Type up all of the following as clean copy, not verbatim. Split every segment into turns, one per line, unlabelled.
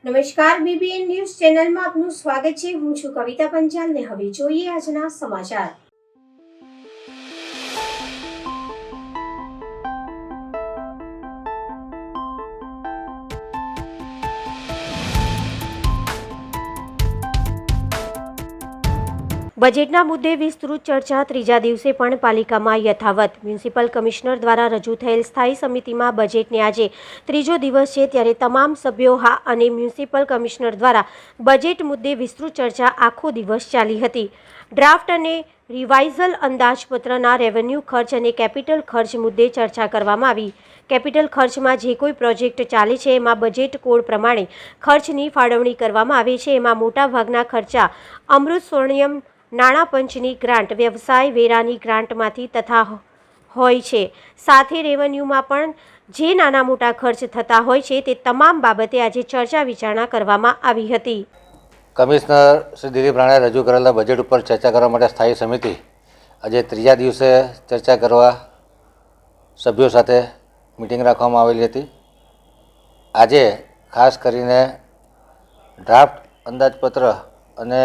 નમસ્કાર, BBN news ચેનલમાં આપનું સ્વાગત છે। હું છું કવિતા પંચાલ ને હવે જોઈએ આજના સમાચાર। બજેટના મુદ્દે વિસ્તૃત ચર્ચા ત્રીજા દિવસે પણ પાલિકામાં યથાવત। મ્યુનિસિપલ કમિશનર દ્વારા રજૂ થયેલ સ્થાયી સમિતિમાં બજેટને આજે ત્રીજો દિવસ છે, ત્યારે તમામ સભ્યો અને મ્યુનિસિપલ કમિશનર દ્વારા બજેટ મુદ્દે વિસ્તૃત ચર્ચા આખો દિવસ ચાલી હતી। ડ્રાફ્ટ અને રિવાઇઝલ અંદાજપત્રના રેવન્યુ ખર્ચ અને કેપિટલ ખર્ચ મુદ્દે ચર્ચા કરવામાં આવી। કેપિટલ ખર્ચમાં જે કોઈ પ્રોજેક્ટ ચાલે છે એમાં બજેટ કોડ પ્રમાણે ખર્ચની ફાળવણી કરવામાં આવે છે। એમાં મોટાભાગના ખર્ચા અમૃત સ્વર્ણિમ નાણાં પંચની ગ્રાન્ટ, વ્યવસાય વેરાની ગ્રાન્ટમાંથી તથા હોય છે। સાથે રેવન્યુમાં પણ જે નાના મોટા ખર્ચ થતા હોય છે તે તમામ બાબતે આજે ચર્ચા વિચારણા કરવામાં આવી હતી।
કમિશનર શ્રી દિલીપ રાણાએ રજૂ કરેલા બજેટ ઉપર ચર્ચા કરવા માટે સ્થાયી સમિતિ આજે ત્રીજા દિવસે ચર્ચા કરવા સભ્યો સાથે મિટિંગ રાખવામાં આવેલી હતી। આજે ખાસ કરીને ડ્રાફ્ટ અંદાજપત્ર અને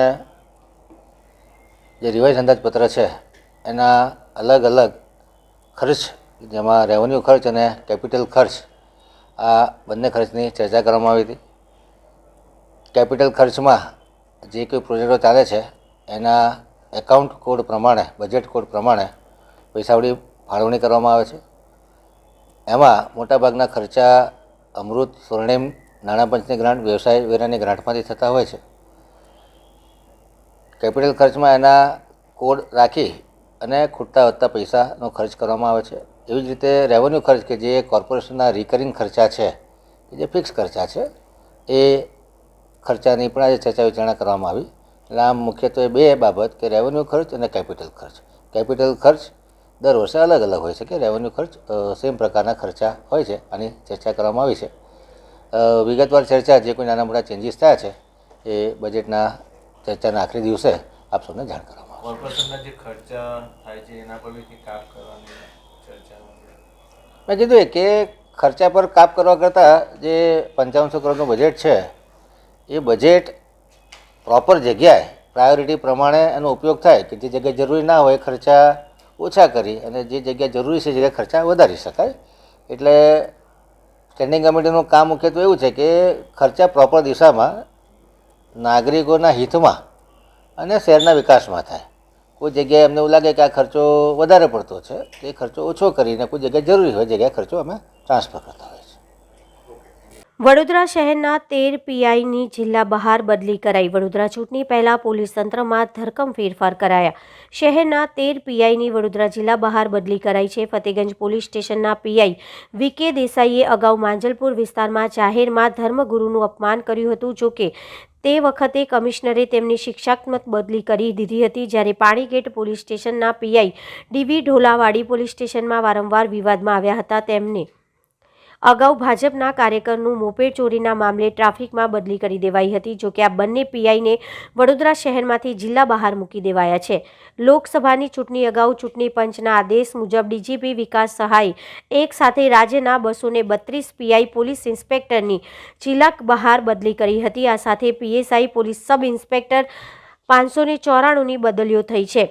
જે રિવાઇઝ અંદાજપત્ર છે એના અલગ અલગ ખર્ચ, જેમાં રેવન્યુ ખર્ચ અને કેપિટલ ખર્ચ, આ બંને ખર્ચની ચર્ચા કરવામાં આવી હતી। કેપિટલ ખર્ચમાં જે કોઈ પ્રોજેક્ટો ચાલે છે એના એકાઉન્ટ કોડ પ્રમાણે, બજેટ કોડ પ્રમાણે પૈસાવડી ફાળવણી કરવામાં આવે છે। એમાં મોટાભાગના ખર્ચા અમૃત સ્વર્ણિમ નાણાં પંચની ગ્રાન્ટ, વ્યવસાય વેરાની ગ્રાન્ટમાંથી થતા હોય છે। કેપિટલ ખર્ચમાં એના કોડ રાખી અને ખૂટતા વધતા પૈસાનો ખર્ચ કરવામાં આવે છે। એવી જ રીતે રેવન્યુ ખર્ચ કે જે કોર્પોરેશનના રિકરિંગ ખર્ચા છે, જે ફિક્સ ખર્ચા છે, એ ખર્ચાની પણ આજે ચર્ચા વિચારણા કરવામાં આવી। એટલે આમ મુખ્યત્વે બે બાબત કે રેવન્યુ ખર્ચ અને કેપિટલ ખર્ચ। કેપિટલ ખર્ચ દર વર્ષે અલગ અલગ હોય છે કે રેવન્યુ ખર્ચ સેમ પ્રકારના ખર્ચા હોય છે, આની ચર્ચા કરવામાં આવી છે। વિગતવાર ચર્ચા, જે કોઈ નાના મોટા ચેન્જીસ થયા છે એ બજેટના ચર્ચાના આખરી દિવસે આપ સૌને જાણ કરવામાં આવશે।
કોર્પોરેશનના જે ખર્ચા થાય છે એના પર બી કાપ કરવાની ચર્ચા
મેં કીધું કે ખર્ચા પર કાપ કરવા કરતાં જે 5500 કરોડનું બજેટ છે એ બજેટ પ્રોપર જગ્યાએ પ્રાયોરિટી પ્રમાણે એનો ઉપયોગ થાય કે જે જગ્યાએ જરૂરી ના હોય ખર્ચા ઓછા કરી અને જે જગ્યાએ જરૂરી છે એ જગ્યાએ ખર્ચા વધારી શકાય। એટલે સ્ટેન્ડિંગ કમિટીનું કામ મુખ્યત્વે એવું છે કે ખર્ચા પ્રોપર દિશામાં, નાગરિકોના હિતમાં અને શહેરના વિકાસમાં થાય। કોઈ જગ્યાએ અમને એવું લાગે કે આ ખર્ચો વધારે પડતો છે, એ ખર્ચો ઓછો કરીને કોઈ જગ્યાએ જરૂરી હોય જગ્યાએ ખર્ચો અમે ટ્રાન્સફર કરતા હોઈએ છીએ।
વડોદરા શહેરના 13 પીઆઈની જિલ્લા બહાર બદલી કરાઈ। વડોદરા ચૂંટણી પહેલા પોલીસ તંત્રમાં ધરખમ ફેરફાર કરાયા। શહેરના 13 પીઆઈની વડોદરા જિલ્લા બહાર બદલી કરાઈ છે। ફતેગંજ પોલીસ સ્ટેશનના પીઆઈ વીકે દેસાઈએ અગાઉ માંજલપુર વિસ્તારમાં જાહેરમાં ધર્મગુરુનું અપમાન કર્યું હતું। જોકે તે વખતે કમિશનરે તેમની શિક્ષાત્મક બદલી કરી દીધી હતી। જ્યારે પાણીગેટ પોલીસ સ્ટેશનના પીઆઈ ડીવી ઢોલાવાડી પોલીસ સ્ટેશનમાં વારંવાર વિવાદમાં આવ્યા હતા। તેમને અગાઉ ભાજપના કાર્યકરનું મોપેડ ચોરીના મામલે ટ્રાફિકમાં બદલી કરી દેવાઈ હતી। જોકે આ બંને પીઆઈને વડોદરા શહેરમાંથી જિલ્લા બહાર મૂકી દેવાયા છે। લોકસભાની ચૂંટણી અગાઉ ચૂંટણી પંચના આદેશ મુજબ ડીજીપી વિકાસ સહાય એક સાથે રાજ્યના 232 પીઆઈ પોલીસ ઇન્સ્પેક્ટરની જિલ્લા બહાર બદલી કરી હતી। આ સાથે પીએસઆઈ પોલીસ સબ ઇન્સ્પેક્ટર 594ની બદલીઓ થઈ છે।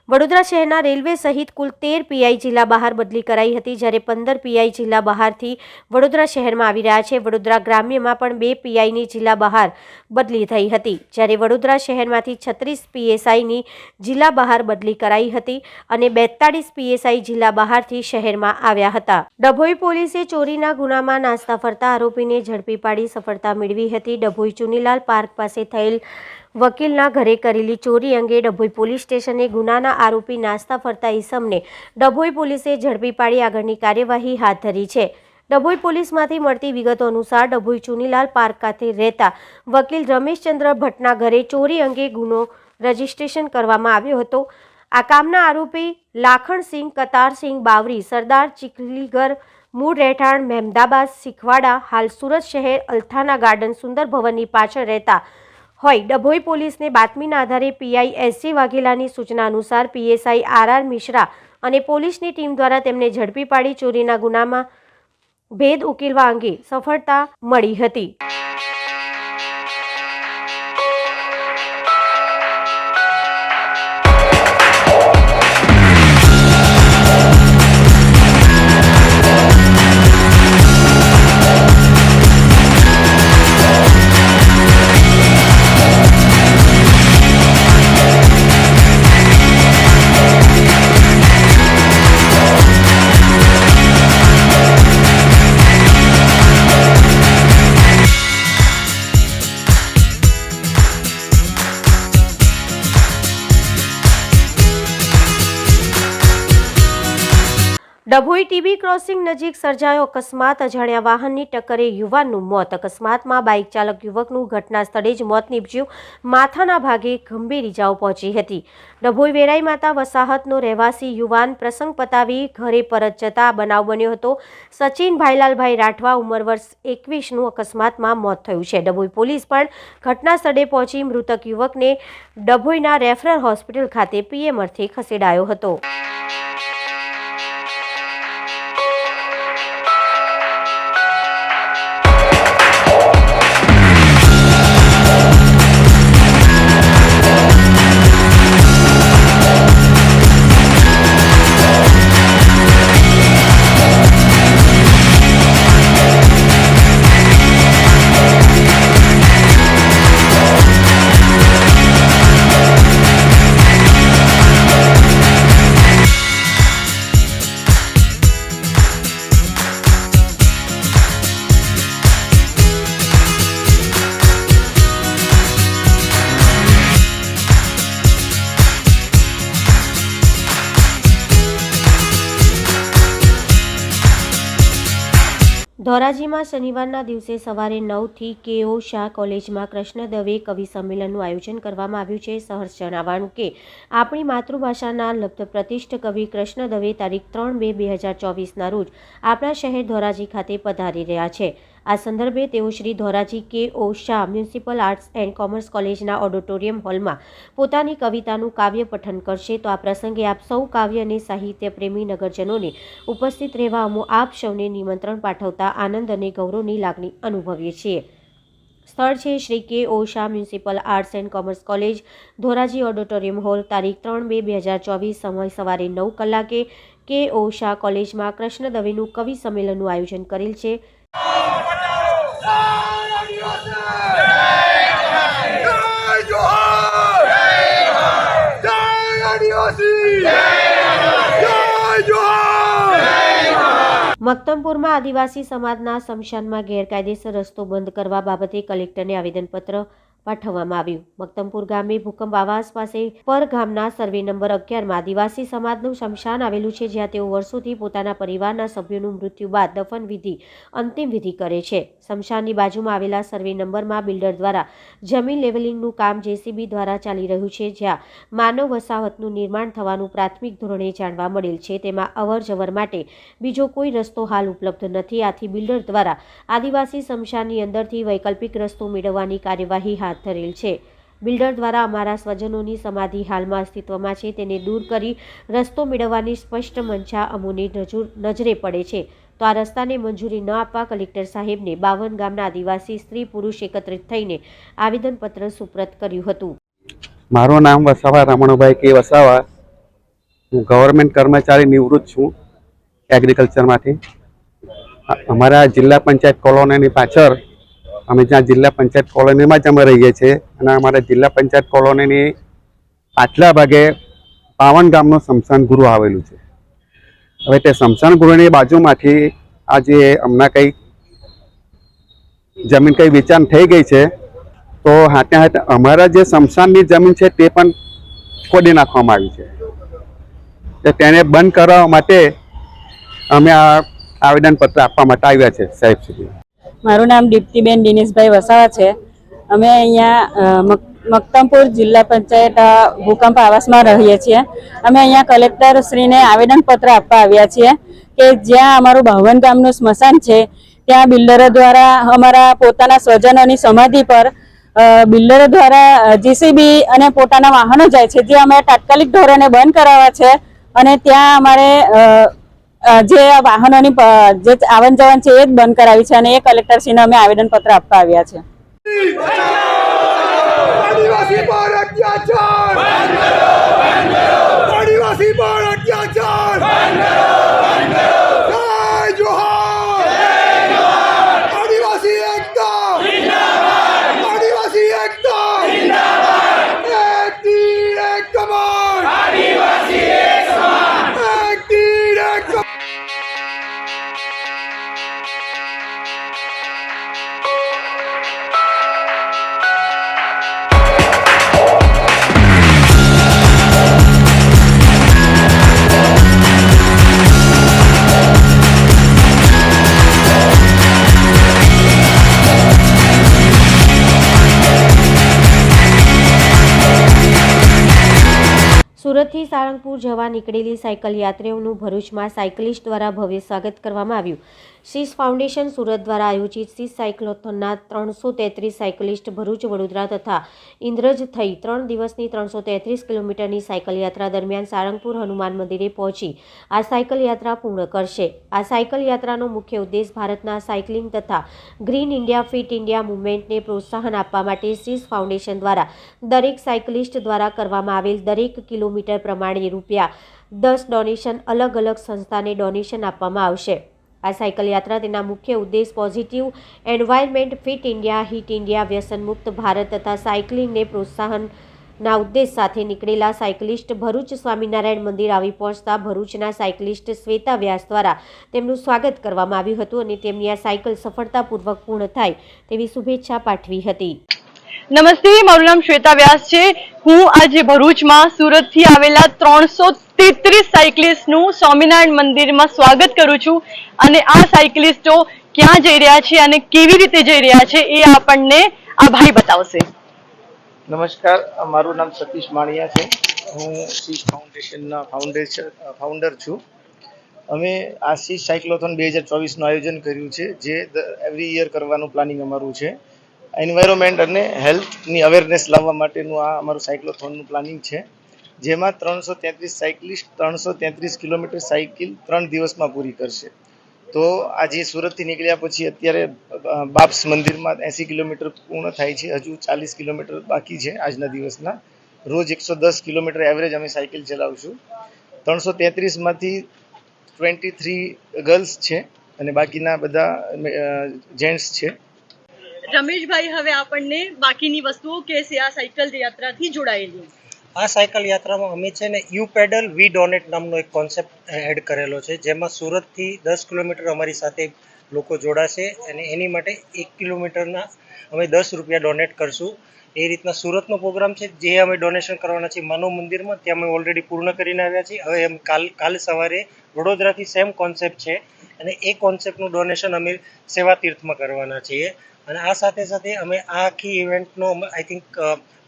વડોદરા શહેરના રેલવે સહિત કુલ 13 પીઆઈ જિલ્લા બહાર બદલી કરાઈ હતી, જ્યારે 15 પીઆઈ જિલ્લા બહારથી વડોદરા શહેરમાં આવી રહ્યા છે। વડોદરા ગ્રામ્યમાં પણ 2 પીઆઈની જિલ્લા બહાર બદલી થઈ હતી, જ્યારે વડોદરા શહેરમાંથી 36 પીએસઆઈની જિલ્લા બહાર બદલી કરાઈ હતી અને 42 પીએસઆઈ જિલ્લા બહારથી શહેરમાં આવ્યા હતા। ડભોઈ પોલીસે ચોરીના ગુનામાં નાસ્તા ફરતા આરોપીને ઝડપી પાડી સફળતા મેળવી હતી। ડભોઈ ચુનીલાલ પાર્ક પાસે થયેલ વકીલના ઘરે કરેલી ચોરી અંગે ડભોઈ પોલીસ સ્ટેશને ગુનાના આરોપી નાસ્તા ફરતા ઈસમને ડભોઈ પોલીસે ઝડપી પાડી આગળની કાર્યવાહી હાથ ધરી છે। ડભોઈ પોલીસમાંથી મળતી વિગતો અનુસાર ડભોઈ ચુનીલાલ પાર્ક ખાતે રહેતા વકીલ રમેશચંદ્ર ભટ્ટના ઘરે ચોરી અંગે ગુનો રજીસ્ટ્રેશન કરવામાં આવ્યો હતો। આ કામના આરોપી લાખણસિંહ કતારસિંહ બાવરી, સરદાર ચીખલીગર, મૂળ રહેઠાણ મહેમદાબાદ શીખવાડા, હાલ સુરત શહેર અલ્થાના ગાર્ડન સુંદર ભવનની પાછળ રહેતા હોય। ડભોઈ પોલીસને બાતમીના આધારે પીઆઈ એસજી વાઘેલાની સૂચના અનુસાર પીએસઆઈ આરઆર મિશ્રા અને પોલીસની ટીમ દ્વારા તેમને ઝડપી પાડી ચોરીના ગુનામાં ભેદ ઉકેલવા અંગે સફળતા મળી હતી। ડભોઈ ટીબી ક્રોસિંગ નજીક સર્જાયો અકસ્માત. અજાણ્યા વાહનની ટક્કરે યુવાનનું મોત. અકસ્માતમાં બાઇક ચાલક યુવકનું ઘટના સ્થળે જ મોત નીપજ્યું. માથાના ભાગે ગંભીર ઇજાઓ પહોંચી હતી. ડભોઈ વેરાઈ માતા વસાહતનો રહેવાસી યુવાન પ્રસંગ પતાવી ઘરે પરત જતા બનાવ બન્યો હતો. સચિન ભાઈલાલભાઈ રાઠવા ઉંમર વર્ષ 21નું અકસ્માતમાં મોત થયું છે. ડભોઈ પોલીસ પણ ઘટના સ્થળે પહોંચી મૃતક યુવકને ડભોઈના રેફરલ હોસ્પિટલ ખાતે પીએમ અર્થે ખસેડાયો હતો. ધોરાજીમાં શનિવારના દિવસે સવારે 9થી કેઓ શાહ કોલેજમાં કૃષ્ણ દવે કવિ સંમેલનનું આયોજન કરવામાં આવ્યું છે. સહર્ષ જણાવવાનું કે આપણી માતૃભાષાના લબ્ધ પ્રતિષ્ઠ કવિ કૃષ્ણ દવે તારીખ 3 મે 2024ના રોજ આપણા શહેર ધોરાજી ખાતે પધારી રહ્યા છે. આ સંદર્ભે તેઓ Shri Dhoraji K O Shah municipal arts and commerce કોલેજના ઓડિટોરિયમ હોલમાં પોતાની કવિતાનું કાવ્ય પઠન કરશે. તો આ પ્રસંગે આપ સૌ કાવ્ય અને સાહિત્ય પ્રેમી નગરજનોને ઉપસ્થિત રહેવા આપ સૌને નિમંત્રણ પાઠવતા આનંદ અને ગૌરવની લાગણી અનુભવીએ છીએ. સ્થળ છે Shri K O Shah municipal arts and commerce college, Dhoraji auditorium hall. તારીખ 3 મે 2024, સમય સવારે 9 કલાકે કેઓ શાહ કોલેજમાં કૃષ્ણ દવેનું કવિ સંમેલનનું આયોજન કરેલ છે. મક્તમપુરમાં આદિવાસી સમાજના સ્મશાનમાં ગેરકાયદેસર રસ્તો બંધ કરવા બાબતે કલેક્ટરને આવેદનપત્ર પાઠવવામાં આવ્યું. મક્તમપુર ગામે ભૂકંપ આવાસ પાસે પર ગામના સર્વે નંબર 11માં આદિવાસી સમાજનું સ્મશાન આવેલું છે, જ્યાં તેઓ વર્ષોથી પોતાના પરિવારના સભ્યોનું મૃત્યુ બાદ દફન વિધિ અંતિમ વિધિ કરે છે. સ્મશાનની બાજુમાં આવેલા સર્વે નંબરમાં બિલ્ડર દ્વારા જમીન લેવલિંગનું કામ જેસીબી દ્વારા ચાલી રહ્યું છે, જ્યાં માનવ વસાહતનું નિર્માણ થવાનું પ્રાથમિક ધોરણે જાણવા મળેલ છે. તેમાં અવર જવર માટે બીજો કોઈ રસ્તો હાલ ઉપલબ્ધ નથી. આથી બિલ્ડર દ્વારા આદિવાસી સ્મશાનની અંદરથી વૈકલ્પિક રસ્તો મેળવવાની કાર્યવાહી હાથ ધરેલ છે. બિલ્ડર દ્વારા અમારા સ્વજનોની સમાધિ હાલમાં અસ્તિત્વમાં છે, તેને દૂર કરી રસ્તો મેળવવાની સ્પષ્ટ મંશા અમોને નજરે પડે છે. તો આ રસ્તાને મંજૂરી ન આપવા કલેક્ટર સાહેબને 52 ગામના આદિવાસી સ્ત્રી પુરુષ એકત્રિત થઈને આવેદનપત્ર સુપ્રત કર્યું હતું.
મારું નામ વસાવા રમણભાઈ કે વસાવા. હું ગવર્મેન્ટ કર્મચારી નિવૃત્ત છું એગ્રીકલ્ચરમાંથી. અમારા જિલ્લા પંચાયત કોલોનીની પાછળ અમે જ્યાં જિલ્લા પંચાયત કોલોનીમાં જ અમે રહીએ છીએ અને અમારા જિલ્લા પંચાયત કોલોનીની પાછલા ભાગે 52 ગામનું સ્મશાન ગૃહ આવેલું છે. હવે તે સ્મશાન ગૃહની બાજુમાંથી આજે હમણાં કંઈ જમીન કંઈ વેચાણ થઈ ગઈ છે, તો હાથે હાથે અમારા જે સ્મશાનની જમીન છે તે પણ ખોદી નાખવામાં આવી છે. તેને બંધ કરવા માટે અમે આ આવેદનપત્ર આપવા માટે આવ્યા છે સાહેબ સુધી.
મારું નામ દીપ્તિબેન દિનેશભાઈ વસાવા છે. અમે અહીંયા મક્તમપુર જિલ્લા પંચાયત ભૂકંપ આવાસમાં રહીએ છીએ. અમે અહીંયા કલેક્ટર શ્રીને આવેદનપત્ર આપવા આવ્યા છીએ કે જ્યાં અમારું 52 ગામનું સ્મશાન છે ત્યાં બિલ્ડરો દ્વારા અમારા પોતાના સ્વજનોની સમાધિ પર બિલ્ડરો દ્વારા જીસીબી અને પોતાના વાહનો જાય છે, જે અમે તાત્કાલિક ધોરણે બંધ કરાવવા છે. અને ત્યાં અમારે જે વાહનોની જે આવન જવન છે એ જ બંધ કરાવી છે અને એ કલેક્ટરશ્રીને અમે આવેદનપત્ર આપવા આવ્યા છે.
આદિવાસી પર અત્યાચાર બંધ કરો, બંધ કરો. આદિવાસી પર અત્યાચાર બંધ કરો, બંધ કરો. જય જોહાર, જય જોહાર. આદિવાસી એકતા જિંદાબાદ, આદિવાસી એકતા જિંદાબાદ. એક તીર એક કમાન, આદિવાસી એક સમાન. એક તીર એક કમાન.
સુરતથી સાળંગપુર જવા નીકળેલી સાયકલ યાત્રીઓનું ભરૂચમાં સાયકલિસ્ટ દ્વારા ભવ્ય સ્વાગત કરવામાં આવ્યું. શીશ ફાઉન્ડેશન સુરત દ્વારા આયોજિત શીશ સાયક્લોથોનના 333 સાયકલિસ્ટ ભરૂચ, વડોદરા તથા ઇન્દ્રજ થઈ 3 દિવસની 333 કિલોમીટરની સાયકલ યાત્રા દરમિયાન સાળંગપુર હનુમાન મંદિરે પહોંચી આ સાયકલ યાત્રા પૂર્ણ કરશે. આ સાયકલ યાત્રાનો મુખ્ય ઉદ્દેશ ભારતના સાયકલિંગ તથા ગ્રીન ઇન્ડિયા, ફિટ ઇન્ડિયા મૂવમેન્ટને પ્રોત્સાહન આપવા માટે શીશ ફાઉન્ડેશન દ્વારા દરેક સાયકલિસ્ટ દ્વારા કરવામાં આવેલ દરેક કિલોમીટર પ્રમાણે ₹10 ડોનેશન અલગ અલગ સંસ્થાને ડોનેશન આપવામાં આવશે. આ સાયકલ યાત્રા તેના મુખ્ય ઉદ્દેશ positive environment, fit India, hit India, વ્યસન મુક્ત ભારત તથા સાયકલિંગને પ્રોત્સાહનના ઉદ્દેશ સાથે નીકળેલા સાયકલિસ્ટ ભરૂચ સ્વામિનારાયણ મંદિર આવી પહોંચતા ભરૂચના સાયકલિસ્ટ શ્વેતા વ્યાસ દ્વારા તેમનું સ્વાગત કરવામાં આવ્યું હતું અને તેમની આ સાયકલ સફળતાપૂર્વક પૂર્ણ થાય તેવી શુભેચ્છા પાઠવી હતી.
નમસ્તે, મારું નામ શ્વેતા વ્યાસ છે. હું આજે ભરૂચમાં સુરતથી આવેલા 333 સાયકલિસ્ટનું સ્વામિનારાયણ મંદિરમાં સ્વાગત કરું છું અને આ સાયકલિસ્ટો ક્યાં જઈ રહ્યા છે અને કેવી રીતે જઈ રહ્યા છે એ આપણને આ ભાઈ બતાવશે.
નમસ્કાર, મારું નામ સતીશ માણિયા છે. હું શીશ ફાઉન્ડેશનના ફાઉન્ડર છું. અમે આ શીશ સાયક્લોથોન 2024નું આયોજન કર્યું છે, જે એવરી યર કરવાનું પ્લાનિંગ અમારું છે. એન્વાયરમેન્ટ અને હેલ્થની અવેરનેસ લાવવા માટેનું આ અમારું સાયક્લોથોનનું પ્લાનિંગ છે, જેમાં 333 સાયકલિસ્ટ 333 કિલોમીટર સાયકલ 3 દિવસમાં પૂરી કરશે. તો આજે સુરતથી નીકળ્યા પછી અત્યારે બાપ્સ મંદિરમાં 80 કિલોમીટર પૂર્ણ થાય છે. હજુ 40 કિલોમીટર બાકી છે આજના દિવસના. રોજ 110 કિલોમીટર એવરેજ અમે સાયકલ ચલાવશું. 333માંથી 23 ગર્લ્સ છે અને બાકીના બધા જેન્ટ્સ છે.
રમેશભાઈ હવે આપણને બાકીની વસ્તુઓ કહેશે આ સાયકલ યાત્રાથી જોડાયેલી.
આ સાયકલ યાત્રામાં અમે છે ને યુ પેડલ વી ડોનેટ નામનો એક કોન્સેપ્ટ એડ કરેલો છે, જેમાં સુરતથી 10 કિલોમીટર અમારી સાથે લોકો જોડાશે અને એની માટે 1 કિલોમીટરના અમે ₹10 ડોનેટ કરશું. એ રીતના સુરતનો પ્રોગ્રામ છે, જે અમે ડોનેશન કરવાના છે માનવ મંદિરમાં, ત્યાં અમે ઓલરેડી પૂર્ણ કરીને આવ્યા છીએ. હવે અમે કાલ સવારે વડોદરાથી સેમ કોન્સેપ્ટ છે અને એ કોન્સેપ્ટનું ડોનેશન અમે સેવા તીર્થમાં કરવાના છીએ. અને આ સાથે સાથે અમે આ આખી ઇવેન્ટનો આઈ થિંક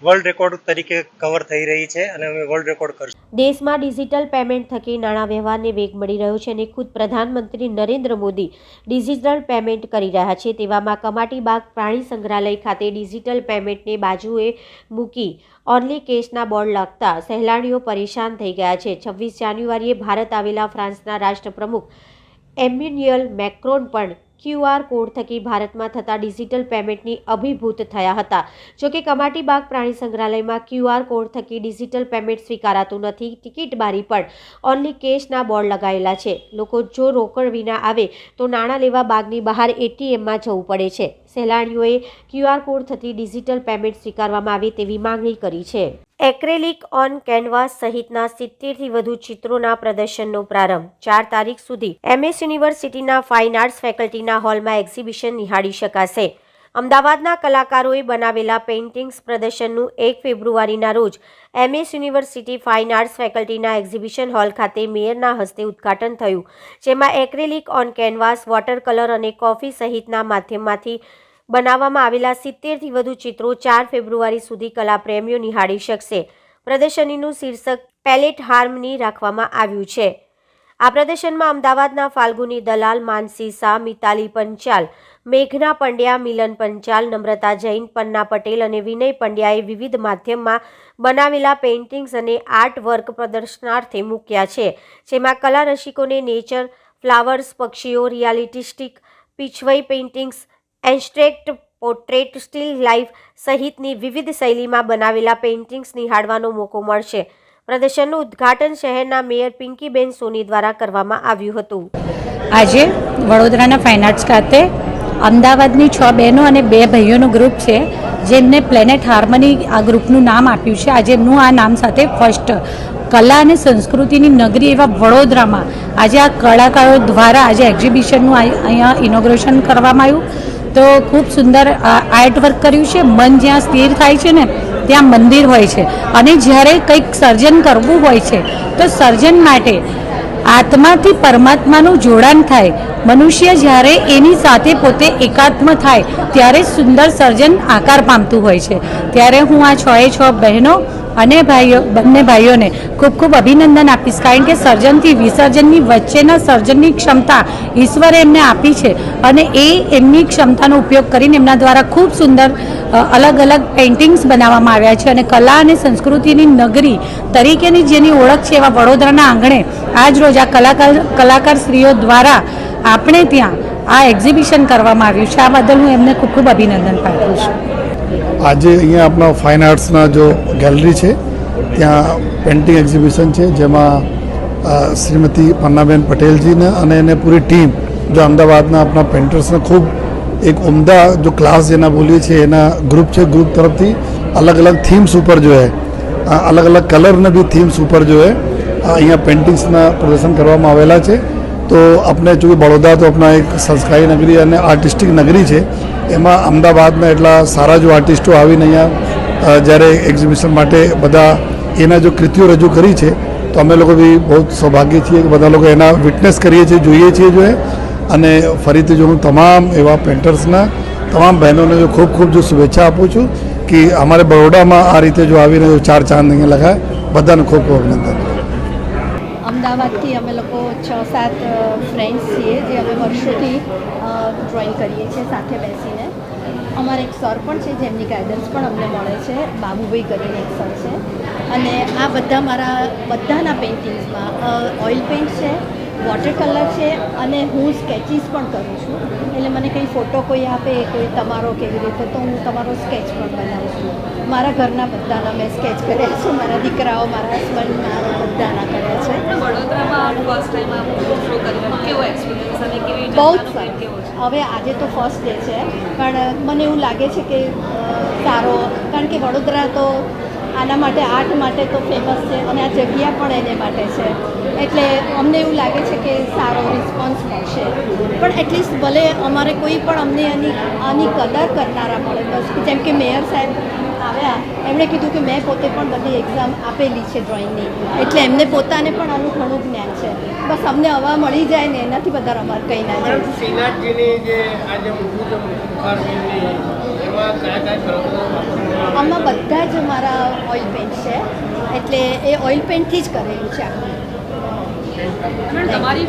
વર્લ્ડ રેકોર્ડ તરીકે કવર થઈ રહી છે અને અમે વર્લ્ડ રેકોર્ડ કરશું.
દેશમાં ડિજિટલ પેમેન્ટ થકી નાણાં વ્યવહારને વેગ મળી રહ્યો છે અને ખુદ પ્રધાનમંત્રી નરેન્દ્ર મોદી ડિજિટલ પેમેન્ટ કરી રહ્યા છે. તેવામાં કમાટીબાગ પ્રાણી સંગ્રહાલય ખાતે ડિજિટલ પેમેન્ટને બાજુએ મૂકી ઓનલી કેશના બોર્ડ લાગતા સહેલાણીઓ પરેશાન થઈ ગયા છે. 26 જાન્યુઆરીએ ભારત આવેલા ફ્રાન્સના રાષ્ટ્રપ્રમુખ એમ્યુન્યુઅલ મેક્રોન પણ QR કોડ થકી ભારતમાં થતા ડિજિટલ પેમેન્ટની અભિભૂત થયા હતા. જોકે કમાટીબાગ પ્રાણી સંગ્રહાલયમાં QR કોડ થકી ડિજિટલ પેમેન્ટ સ્વીકારાતું નથી. ટિકિટ બારી પર ઓનલી કેશના બોર્ડ લગાવેલા છે. લોકો જો રોકડ વિના આવે તો નાણાં લેવા બાગની બહાર ATMમાં જવું પડે છે. સહેલાણીઓએ QR કોડ થકી ડિજિટલ પેમેન્ટ સ્વીકારવામાં આવે તેવી માંગણી કરી છે. એક્રેલિક ઓન કેનવાસ સહિતના 70થી વધુ ચિત્રોના પ્રદર્શનનો પ્રારંભ 4 તારીખ સુધી MS યુનિવર્સિટીના ફાઇન આર્ટ્સ ફેકલ્ટીના હોલમાં એક્ઝિબિશન નિહાળી શકાશે. અમદાવાદના કલાકારોએ બનાવેલા પેઇન્ટિંગ્સ પ્રદર્શનનું 1 ફેબ્રુઆરીના રોજ MS યુનિવર્સિટી ફાઇન આર્ટ્સ ફેકલ્ટીના એક્ઝિબિશન હોલ ખાતે મેયરના હસ્તે ઉદ્ઘાટન થયું, જેમાં acrylic on canvas, water colour અને કોફી સહિતના માધ્યમમાંથી બનાવવામાં આવેલા 70થી વધુ ચિત્રો 4 ફેબ્રુઆરી સુધી કલાપ્રેમીઓ નિહાળી શકશે. પ્રદર્શનીનું શીર્ષક પેલેટ હાર્મની રાખવામાં આવ્યું છે. આ પ્રદર્શનમાં અમદાવાદના ફાલ્ગુની દલાલ, માનસી શાહ, મિતાલી પંચાલ, મેઘના પંડ્યા, મિલન પંચાલ, નમ્રતા જૈન, પન્ના પટેલ અને વિનય પંડ્યાએ વિવિધ માધ્યમમાં બનાવેલા પેઇન્ટિંગ્સ અને આર્ટ વર્ક પ્રદર્શનાર્થે મૂક્યા છે, જેમાં કલા રસિકોને નેચર, ફ્લાવર્સ, પક્ષીઓ, realistic Pichhwai paintings, abstract portrait, still life સહિતની વિવિધ શૈલીમાં બનાવેલા પેઇન્ટિંગ્સ નિહાળવાનો મોકો મળશે. પ્રદર્શનનું ઉદ્ઘાટન શહેરના મેયર પિંકીબેન સોની દ્વારા કરવામાં આવ્યું હતું.
આજે વડોદરાના ફાઇન આર્ટ્સ ખાતે અમદાવાદની 6 બહેનો અને 2 ભાઈઓનું ગ્રુપ છે, જેમને પ્લેનેટ હાર્મની આ ગ્રુપનું નામ આપ્યું છે. આજે એમનું આ નામ સાથે ફર્સ્ટ કલા અને સંસ્કૃતિની નગરી એવા વડોદરામાં આજે આ કલાકારો દ્વારા આજે એક્ઝિબિશનનું અહીંયા ઇનોગ્રેશન કરવામાં આવ્યું. તો ખૂબ સુંદર આર્ટ વર્ક કર્યું છે. મન જ્યાં સ્થિર થાય છે ને ત્યાં મંદિર હોય છે અને જ્યારે કંઈક સર્જન કરવું હોય છે તો સર્જન માટે આત્માથી પરમાત્માનું જોડાણ થાય. મનુષ્ય જ્યારે એની સાથે પોતે એકાત્મ થાય ત્યારે સુંદર સર્જન આકાર પામતું હોય છે. ત્યારે હું આ 6 બહેનો અને બંને ભાઈઓને ખૂબ ખૂબ અભિનંદન આપીશ, કારણ કે સર્જનથી વિસર્જનની વચ્ચેના સર્જનની ક્ષમતા ઈશ્વરે એમને આપી છે અને એ એમની ક્ષમતાનો ઉપયોગ કરીને એમના દ્વારા ખૂબ સુંદર અલગ અલગ પેઇન્ટિંગ્સ બનાવવામાં આવ્યા છે અને કલા અને સંસ્કૃતિની નગરી તરીકેની જેની ઓળખ છે એવા વડોદરાના આંગણે આજ રોજ આ કલાકાર શ્રીઓ દ્વારા આપણે ત્યાં આ એક્ઝિબિશન કરવામાં આવ્યું છે. આ બદલ હું એમને ખૂબ ખૂબ અભિનંદન પાઠવું છું.
આજે અહીંયા આપણા ફાઇન આર્ટ્સના જો ગેલેરી છે ત્યાં પેઇન્ટિંગ એક્ઝિબિશન છે, જેમાં શ્રીમતી પન્નાબેન પટેલજીને અને એને પૂરી ટીમ જો અમદાવાદના આપણા પેઇન્ટર્સને ખૂબ એક ઉમદા જો ક્લાસ જેના બોલીએ છીએ એના ગ્રુપ છે, ગ્રુપ તરફથી અલગ અલગ થીમ્સ ઉપર જો હે અલગ અલગ કલરને બી થીમ્સ ઉપર જો હે અહીંયા પેઇન્ટિંગ્સના પ્રદર્શન કરવામાં આવેલા છે. તો આપણે જો બड़ौदा તો આપણા એક સંસ્કારી નગરી અને આર્ટિસ્ટિક નગરી છે, એમાં અમદાવાદના એટલા સારા જો આર્ટિસ્ટો આવીને અહીંયા જ્યારે એક્ઝિબિશન માટે બધા એના જો કૃતિઓ રજૂ કરી છે તો અમે લોકો બી બહુ સૌભાગ્ય છીએ કે બધા લોકો એના વિટનેસ કરીએ છીએ, જોઈએ છીએ જો અને ફરીથી જો હું તમામ એવા પેન્ટર્સના તમામ બહેનોને જો ખૂબ ખૂબ જો શુભેચ્છા આપું છું કે અમારે બરોડામાં આ રીતે જો આવીને જો 4 ચાંદ અહીંયા લગાય. બધાને ખૂબ ખૂબ અભિનંદન.
અમદાવાદથી અમે લોકો 6-7 ફ્રેન્ડ્સ છીએ જે અમે વર્ષોથી ડ્રોઈંગ કરીએ છીએ સાથે બેસીને. અમારા એક સર પણ છે જેમની ગાઈડન્સ પણ અમને મળે છે, બાબુભાઈ કરીને એક સર છે. અને આ બધા મારા બધાના પેઇન્ટિંગ્સમાં ઓઇલ પેઇન્ટ છે, વોટર કલર છે અને હું સ્કેચીસ પણ કરું છું. એટલે મને કંઈ ફોટો કોઈ આપે, કોઈ તમારો કેવી રીતે, તો હું તમારો સ્કેચ પણ બનાવું છું. મારા ઘરના બધાના મેં સ્કેચ કર્યા છે, મારા દીકરાઓ, મારા હસબન્ડ, મારા બધાના કર્યા છે. બહુ જ સરસ. હવે આજે તો ફર્સ્ટ ડે છે, પણ મને એવું લાગે છે કે સારો, કારણ કે વડોદરા તો આના માટે આર્ટ માટે તો ફેમસ છે અને આ જગ્યા પણ એને માટે છે. એટલે અમને એવું લાગે છે કે સારો રિસ્પોન્સ મળશે. પણ એટલીસ્ટ ભલે અમારે કોઈ પણ અમને આની કદર કરનારા મળે. બસ જેમ કે મેયર સાહેબ આવ્યા, એમણે કીધું કે મેં પોતે પણ બધી એક્ઝામ આપેલી છે ડ્રોઈંગની, એટલે એમને પોતાને પણ આનું ઘણું જ્ઞાન છે. બસ અમને હવા મળી જાય ને એનાથી વધારે અમારે કંઈ ના જાય. આમાં બધા જ મારા ઓઇલ પેન્ટ છે, એટલે એ ઓઇલ પેન્ટથી જ કરેલું છે આખું. તમારી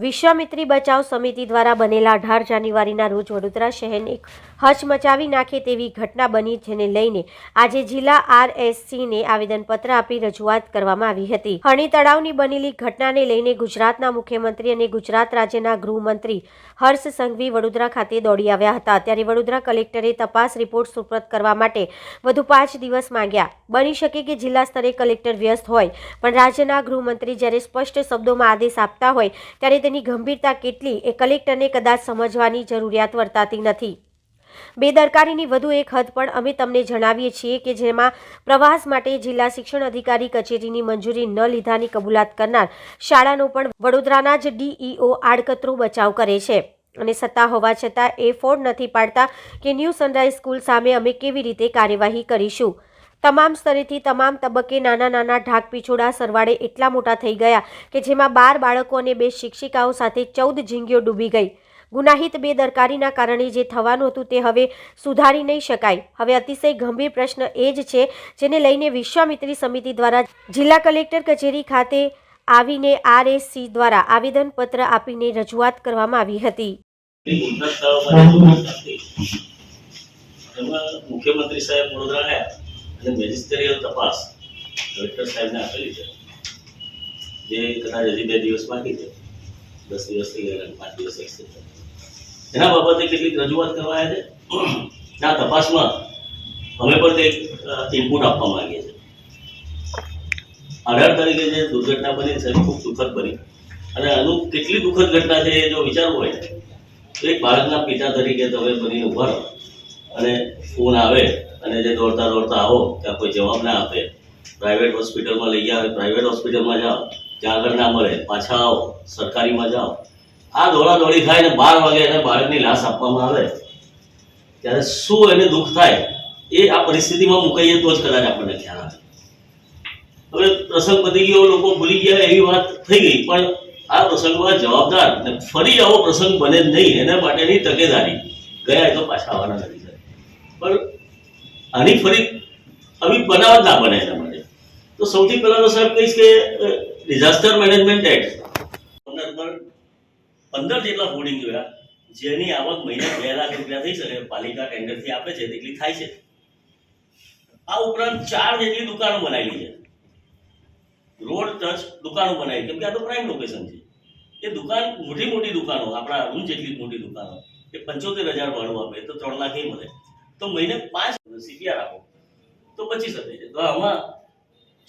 વિશ્વામિત્રી બચાવ સમિતિ દ્વારા બનેલા 18 જાન્યુઆરીના રોજ વડોદરા શહેરને એક હચમચાવી નાખે તેવી ઘટના બની, જેને લઈને આજે જિલ્લા RSCને આવેદનપત્ર આપી રજૂઆત કરવામાં આવી હતી. હણી તળાવની બનેલી ઘટનાને લઈને ગુજરાતના મુખ્યમંત્રી અને ગુજરાત રાજ્યના ગૃહમંત્રી હર્ષ સંઘવી વડોદરા ખાતે દોડી આવ્યા હતા. ત્યારે વડોદરા કલેક્ટરે તપાસ રિપોર્ટ સુપરત કરવા માટે વધુ 5 દિવસ માંગ્યા. બની શકે કે જિલ્લા સ્તરે કલેક્ટર વ્યસ્ત હોય, પણ રાજ્યના ગૃહમંત્રી જ્યારે સ્પષ્ટ શબ્દોમાં આદેશ આપતા હોય ત્યારે તેની ગંભીરતા કેટલી એ કલેક્ટરને કદાચ સમજવાની જરૂરિયાત વર્તાતી નથી. બેદરકારીની વધુ એક હદ પણ અમે તમને જણાવીએ છીએ કે જેમાં પ્રવાસ માટે જિલ્લા શિક્ષણ અધિકારી કચેરીની મંજૂરી ન લીધાની કબૂલાત કરનાર શાળાનો પણ વડોદરાના જ ડીઈઓ આડકતરો બચાવ કરે છે અને સત્તા હોવા છતાં એ ફોડ નથી પાડતા કે ન્યૂ સનરાઈઝ સ્કૂલ સામે અમે કેવી રીતે કાર્યવાહી કરીશું। તમામ સ્તરેથી તમામ તબક્કે નાના નાના ઢાકપીછોડા સરવાળે એટલા મોટા થઈ ગયા કે જેમાં 12 બાળકો અને 2 શિક્ષિકાઓ સાથે 14 ઝીંગીઓ ડૂબી ગઈ। ગુનાહિત બેદરકારીના કારણે જે થવાનું હતું તે હવે સુધારી નહીં શકાય। હવે અતિશય ગંભીર પ્રશ્ન એ જ છે જેને લઈને વિશ્વામિત્રી સમિતિ દ્વારા જિલ્લા કલેક્ટર કચેરી ખાતે આવીને RSC દ્વારા આવેદનપત્ર આપીને રજૂઆત કરવામાં આવી હતી।
મુખ્યમંત્રી સાહેબ વડોદરા આવ્યા અને મેજિસ્ટ્રિયલ તપાસ કલેક્ટર સાહેબને આપેલી છે, જે કદાચ હજી 2 દિવસ બાકી છે, 10 દિવસ થઈ ગયા, 5 દિવસ એક્સટેન્ડ એના બાબતે કેટલીક રજૂઆત કરવા આવ્યા છે। આ તપાસમાં અમે પણ કંઈક ઇનપુટ આપવા માંગીએ છીએ। આધાર તરીકે જે દુર્ઘટના બની છે ખૂબ દુઃખદ બની અને આનું કેટલી દુઃખદ ઘટના છે એ જો વિચારવું હોય તો એક બાળકના પિતા તરીકે તમે બનીને ઉભા રહો અને ફોન આવે અને જે દોડતા દોડતા આવો ત્યાં કોઈ જવાબ ના આપે, પ્રાઇવેટ હોસ્પિટલમાં લઈ આવે, પ્રાઇવેટ હોસ્પિટલમાં જાઓ ત્યાં આગળ ના મળે, પાછા આવો સરકારીમાં જાઓ, આ દોડાદોડી થાય ને 12 વાગે એને બાળકની લાશ આપવામાં આવે ત્યારે શું એને દુઃખ થાય એ આ પરિસ્થિતિમાં મુકાઈએ તો જ કદાચ આપણને ખ્યાલ આવે। હવે પ્રસંગ પતી ગયો, લોકો ભૂલી ગયા એવી વાત થઈ ગઈ, પણ આ પ્રસંગમાં જવાબદાર ને ફરી આવો પ્રસંગ બને જ નહીં એના માટેની તકેદારી ગયા તો પાછા આવવાના નથી સાહેબ, પણ આની ફરી આવી બનાવટ ના બને એના માટે તો સૌથી પહેલા તો સાહેબ કહીશ કે ડિઝાસ્ટર મેનેજમેન્ટ એક્ટ 15 જેટલા હોર્ડિંગ જોયા જેની આવક મહિને 2 લાખ રૂપિયા થઈ શકે, પાલિકા ટેન્ડરથી આપે છે તેટલી થાય છે। આ ઉપરાંત 4 જેટલી દુકાનો બનાવેલી છે, રોડ ટચ દુકાનો બનાવી, કેમ કે આ તો પ્રાઇમ લોકેશન છે। એ દુકાન મોટી મોટી દુકાનો આપણા રૂમ જેટલી મોટી દુકાનો એ 75,000 ભાડું આપે તો 3 લાખ એ મળે, તો મહિને 5 CPR આપો તો 25 છે। તો આમાં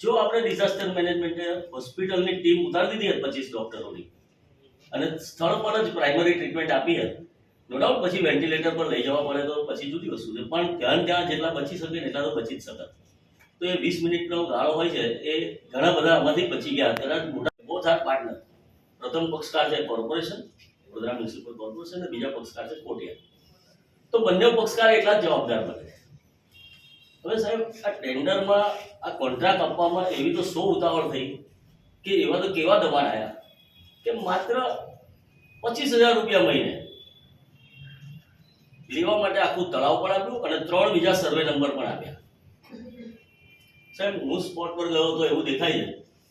જો આપણે ડિઝાસ્ટર મેનેજમેન્ટ હોસ્પિટલની ટીમ ઉતારી દીધી 25 ડોક્ટરોની અને સ્થળ પર જ પ્રાઇમરી ટ્રીટમેન્ટ આપી હતી, નો ડાઉટ પછી વેન્ટિલેટર પર લઈ જવા પડે તો પછી જુદી વસ્તુ છે, પણ ત્યાં જેટલા બચી શકે એટલા તો બચી જ શકે। તો એ 20 મિનિટનો ગાળો હોય છે એ ઘણા બધા આમાંથી બચી ગયા। કદાચ મોટા બોથ આર પાર્ટનર, પ્રથમ પક્ષકાર છે કોર્પોરેશન, વડોદરા મ્યુનિસિપલ કોર્પોરેશન, અને બીજા પક્ષકાર છે કોટિયા, તો બંને પક્ષકાર એટલા જ જવાબદાર બને છે। હવે સાહેબ આ ટેન્ડરમાં આ કોન્ટ્રાક્ટ આપવામાં એવી તો 100 ઉતાવળ થઈ કે એવા તો કેવા દબાણ આવ્યા કે માત્ર 25,000 રૂપિયા મહિને લેવા માટે આખું તળાવ પણ આપ્યું અને 3 બીજા સર્વે નંબર પણ આપ્યા। સાહેબ હું સ્પોટ પર ગયો તો એવું દેખાય છે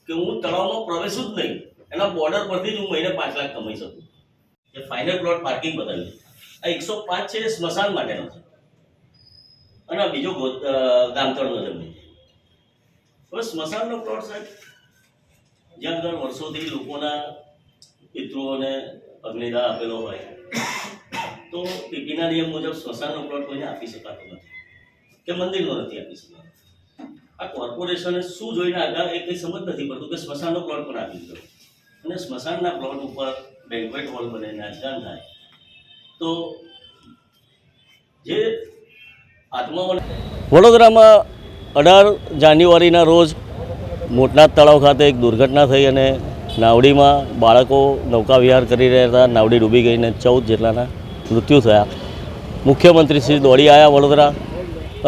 કે હું તળાવમાં પ્રવેશું જ નહીં, એના બોર્ડર પરથી જ હું મહિને 5 લાખ કમાઈ શકું। એ ફાઇનલ પ્લોટ પાર્કિંગ બતાવ્યું, આ 105 છે એ સ્મશાન માટેનો છે અને આ બીજો ગામતળનો જમીન છે। હવે સ્મશાનનો પ્લોટ સાહેબ જ્યાં આગળ વર્ષોથી લોકોના પિતૃઓને અગ્નિદાહ આપેલો હોય તો પીપીના નિયમ મુજબ સ્મશાનનો પ્લોટ કોઈને આપી શકાતો નથી કે મંદિરનો નથી આપી શકાતો। આ કોર્પોરેશને શું જોઈને આગળ એ કંઈ સમજ નથી પડતું કે સ્મશાનનો પ્લોટ પણ આપી દીધો અને સ્મશાનના પ્લોટ ઉપર બેન્ક્વેટ હોલ બને, નાચગાન થાય, તો જે આત્માઓને વડોદરામાં 18 જાન્યુઆરીના રોજ મોટનાથ તળાવ ખાતે એક દુર્ઘટના થઈ અને નાવડીમાં બાળકો નૌકા વિહાર કરી રહ્યા હતા, નાવડી ડૂબી ગઈને 14 જેટલાના મૃત્યુ થયા। મુખ્યમંત્રીશ્રી દોડી આવ્યા વડોદરા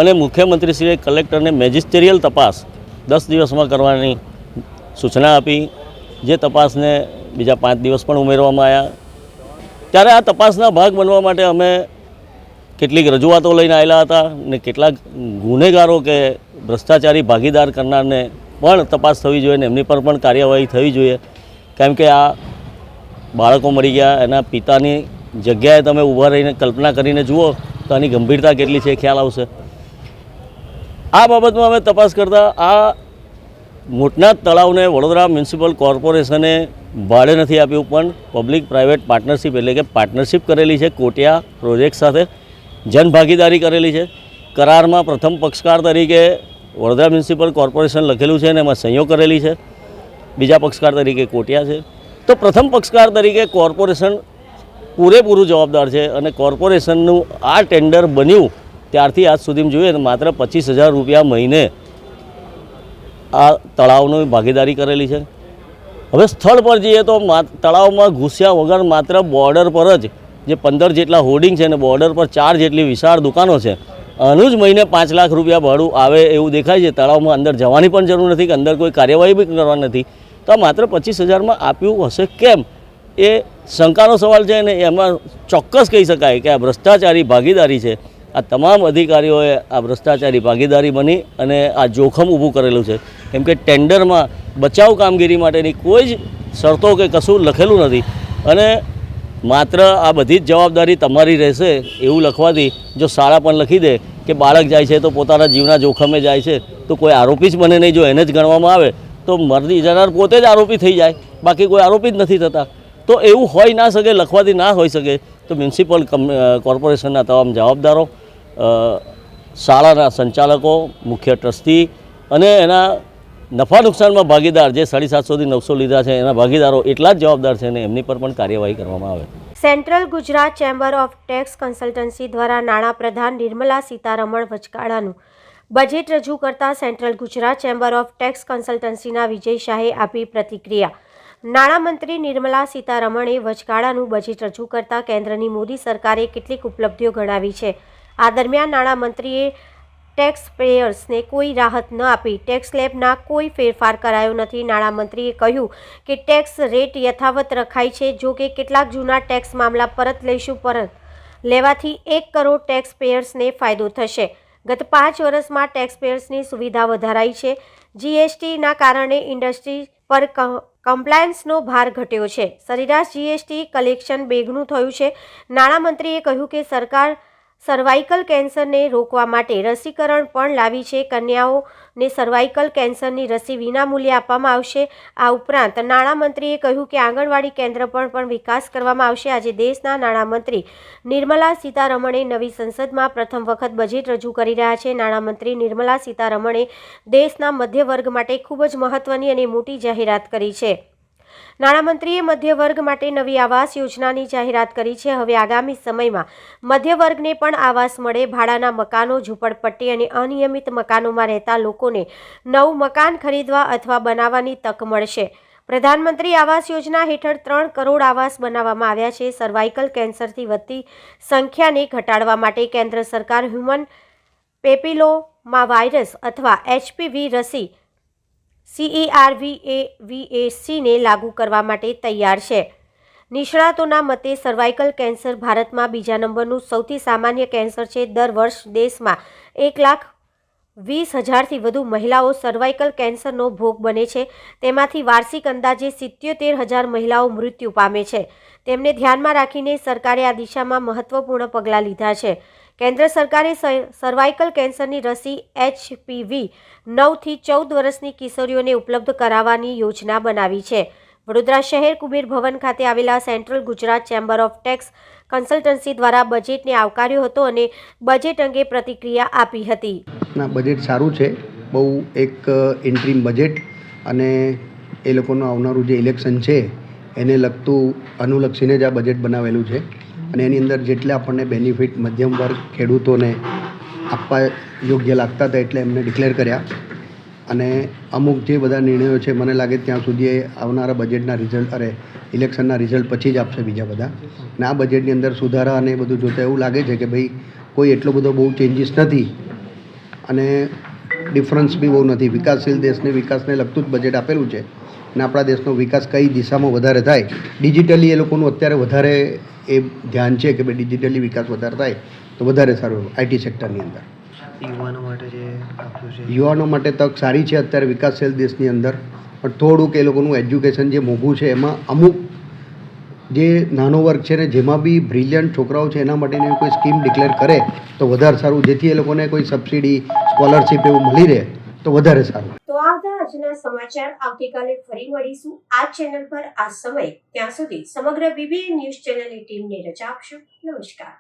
અને મુખ્યમંત્રીશ્રીએ કલેક્ટરને મેજિસ્ટ્રિયલ તપાસ 10 દિવસમાં કરવાની સૂચના આપી, જે તપાસને બીજા 5 દિવસ પણ ઉમેરવામાં આવ્યા। ત્યારે આ તપાસના ભાગ બનવા માટે અમે કેટલીક રજૂઆતો લઈને આવેલા હતા ને કેટલાક ગુનેગારો કે ભ્રષ્ટાચારી ભાગીદાર કરનારને પણ તપાસ થવી જોઈએ ને એમની પર પણ કાર્યવાહી થવી જોઈએ, કેમ કે આ બાળકો મરી ગયા, એના પિતાની જગ્યાએ તમે ઊભા રહીને કલ્પના કરીને જુઓ તો આની ગંભીરતા કેટલી છે ખ્યાલ આવશે। આ બાબતમાં અમે તપાસ કરતાં આ મોટનાથ તળાવને વડોદરા મ્યુનિસિપલ કોર્પોરેશને ભાડે નથી આપ્યું, પણ પબ્લિક પ્રાઇવેટ પાર્ટનરશિપ એટલે કે પાર્ટનરશિપ કરેલી છે કોટિયા પ્રોજેક્ટ સાથે, જનભાગીદારી કરેલી છે। કરારમાં પ્રથમ પક્ષકાર તરીકે વડોદરા મ્યુનિસિપલ કોર્પોરેશન લખેલું છે અને એમાં સહીઓ કરેલી છે, બીજા પક્ષકાર તરીકે કોટિયા છે। તો પ્રથમ પક્ષકાર તરીકે કોર્પોરેશન પૂરેપૂરું જવાબદાર છે. અને કોર્પોરેશનનું આ ટેન્ડર બન્યું ત્યારથી આજ સુધીમાં જોઈએ તો માત્ર 25,000 રૂપિયા મહિને આ તળાવની ભાગીદારી કરેલી છે. હવે સ્થળ પર જઈએ તો તળાવમાં ઘૂસ્યા વગર માત્ર બોર્ડર પર જ જે 15 જેટલા હોર્ડિંગ છે અને બોર્ડર પર 4 જેટલી વિશાળ દુકાનો છે, આનું જ મહિને 5 લાખ રૂપિયા ભાડું આવે એવું દેખાય છે. તળાવમાં અંદર જવાની પણ જરૂર નથી કે અંદર કોઈ કાર્યવાહી બી કરવા નથી. તો માત્ર 25,000માં આપ્યું હશે કેમ એ શંકાનો સવાલ છે. અને એમાં ચોક્કસ કહી શકાય કે આ ભ્રષ્ટાચારી ભાગીદારી છે. આ તમામ અધિકારીઓએ આ ભ્રષ્ટાચારી ભાગીદારી બની અને આ જોખમ ઊભું કરેલું છે. કેમ કે ટેન્ડરમાં બચાવ કામગીરી માટેની કોઈ જ શરતો કે કશું લખેલું નથી. અને માત્ર આ બધી જ જવાબદારી તમારી રહેશે એવું લખવાથી જો શાળા પણ લખી દે કે બાળક જાય છે તો પોતાના જીવના જોખમે જાય છે તો કોઈ આરોપી જ બને નહીં. જો એને જ ગણવામાં આવે તો મરદી જનાર પોતે જ આરોપી થઈ જાય, બાકી કોઈ આરોપી જ નથી થતા. તો એવું હોઈ ના શકે, લખવાથી ના હોઈ શકે. તો મ્યુનિસિપલ કોર્પોરેશનના તમામ જવાબદારો, શાળાના સંચાલકો, મુખ્ય ટ્રસ્ટી અને એના નફા નુકસાનમાં ભાગીદાર જે 750 થી 900 લીધા છે એના ભાગીદારો એટલા જ જવાબદાર છે અને એમની પર પણ કાર્યવાહી કરવામાં આવે.
Central Gujarat chamber of tax consultancy દ્વારા નાણાપ્રધાન નિર્મલા સીતારમણ વચગાળાનું બજેટ રજૂ કરતા central Gujarat chamber of tax કન્સલ્ટન્સીના વિજય શાહે આપી પ્રતિક્રિયા. નાણામંત્રી નિર્મલા સીતારમણે વચગાળાનું બજેટ રજૂ કરતા કેન્દ્રની મોદી સરકારે કેટલીક ઉપલબ્ધિઓ ગણાવી છે. આ દરમિયાન નાણામંત્રીએ ટેક્સ પેયર્સને કોઈ રાહત ન આપી ટેક્સ સ્લેબના કોઈ ફેરફાર કરાયો નથી. નાણામંત્રીએ કહ્યું કે ટેક્સ રેટ યથાવત રખાય છે. જો કે કેટલાક જૂના ટેક્સ મામલા પરત લઈશું. પરત લેવાથી 1 કરોડ ટેક્સ પેયર્સને ફાયદો થશે. ગત 5 વર્ષમાં ટેક્સ પેયર્સની સુવિધા વધારાઈ છે. જીએસટીના કારણે ઇન્ડસ્ટ્રી પર કમ્પ્લાયન્સનો ભાર ઘટ્યો છે. સરેરાશ જીએસટી કલેક્શન બેગનું થયું છે. નાણામંત્રીએ કહ્યું કે સરકાર સર્વાઇકલ કેન્સરને રોકવા માટે રસીકરણ પણ લાવી છે. કન્યાઓને સર્વાઇકલ કેન્સરની રસી વિનામૂલ્યે આપવામાં આવશે. આ ઉપરાંત નાણામંત્રીએ કહ્યું કે આંગણવાડી કેન્દ્ર પર પણ વિકાસ કરવામાં આવશે. આજે દેશના નાણામંત્રી નિર્મલા સીતારમણે નવી સંસદમાં પ્રથમ વખત બજેટ રજૂ કરી રહ્યા છે. નાણામંત્રી નિર્મલા સીતારમણે દેશના મધ્ય વર્ગ માટે ખૂબ જ મહત્વની અને મોટી જાહેરાત કરી છે. નાણામંત્રીએ મધ્ય વર્ગ માટે નવી આવાસ યોજનાની જાહેરાત કરી છે. હવે આગામી સમયમાં મધ્ય વર્ગને પણ આવાસ મળે. ભાડાના મકાનો, ઝૂંપડપટ્ટી અને અનિયમિત મકાનોમાં રહેતા લોકોને નવું મકાન ખરીદવા અથવા બનાવવાની તક મળશે. પ્રધાનમંત્રી આવાસ યોજના હેઠળ 3 કરોડ આવાસ બનાવવામાં આવ્યા છે. સર્વાઇકલ કેન્સરથી વધતી સંખ્યાને ઘટાડવા માટે કેન્દ્ર સરકાર હ્યુમન પેપિલોમા વાયરસ અથવા HPV રસી CERVAVACને લાગુ કરવા માટે તૈયાર છે. નિષ્ણાતોના મતે સર્વાઇકલ કેન્સર ભારતમાં બીજા નંબરનું સૌથી સામાન્ય કેન્સર છે. દર વર્ષ દેશમાં 1,20,000થી વધુ મહિલાઓ સર્વાઇકલ કેન્સરનો ભોગ બને છે. તેમાંથી વાર્ષિક અંદાજે 77,000 મહિલાઓ મૃત્યુ પામે છે. તેમને ધ્યાનમાં રાખીને સરકારે આ દિશામાં મહત્વપૂર્ણ પગલાં લીધા છે. કેન્દ્ર સરકારે સર્વાઇકલ કેન્સરની રસી HPV 9 થી 14 વર્ષની કિશોરીઓને ઉપલબ્ધ કરાવવાની યોજના બનાવી છે. વડોદરા શહેર કુબેર ભવન ખાતે આવેલા central Gujarat chamber of tax consultancy દ્વારા બજેટને આવકાર્યો હતો અને બજેટ અંગે પ્રતિક્રિયા આપી હતી.
બજેટ સારું છે, બહુ એક ઇન્ટ્રીમ બજેટ અને એ લોકોનું આવનારું જે ઇલેક્શન છે એને લગતું અનુલક્ષીને જ આ બજેટ બનાવેલું છે. અને એની અંદર જેટલા આપણને બેનિફિટ મધ્યમ વર્ગ ખેડૂતોને આપવા યોગ્ય લાગતા હતા એટલે એમને ડિક્લેર કર્યા. અને અમુક જે બધા નિર્ણયો છે મને લાગે ત્યાં સુધી આવનારા બજેટના રિઝલ્ટ ઇલેક્શનના રિઝલ્ટ પછી જ આપશે બીજા બધા. અને આ બજેટની અંદર સુધારા અને એ બધું જોતાં એવું લાગે છે કે ભાઈ કોઈ એટલો બધો બહુ ચેન્જીસ નથી અને ડિફરન્સ બી બહુ નથી. વિકાસશીલ દેશને વિકાસને લગતું જ બજેટ આપેલું છે. અને આપણા દેશનો વિકાસ કઈ દિશામાં વધારે થાય, ડિજિટલી એ લોકોનું અત્યારે વધારે એ ધ્યાન છે કે ભાઈ ડિજિટલી વિકાસ વધારે થાય તો વધારે સારું. IT સેક્ટરની અંદર યુવાનો માટે તક સારી છે અત્યારે વિકાસશીલ દેશની અંદર. પણ થોડુંક એ લોકોનું એજ્યુકેશન જે મોંઘું છે એમાં અમુક જે નાનો વર્ગ છે ને જેમાં બી બ્રિલિયન્ટ છોકરાઓ છે એના માટેની કોઈ સ્કીમ ડિક્લેર કરે તો વધારે સારું, જેથી એ લોકોને કોઈ સબસિડી સ્કોલરશીપ એવું મળી રહે તો વધારે સારું.
તો આ હતા આજના સમાચાર. આવતીકાલે ફરી મળીશું આ ચેનલ પર આ સમય. ત્યાં સુધી સમગ્ર BBN ન્યૂઝ ચેનલની ટીમને રજા આપશો. નમસ્કાર.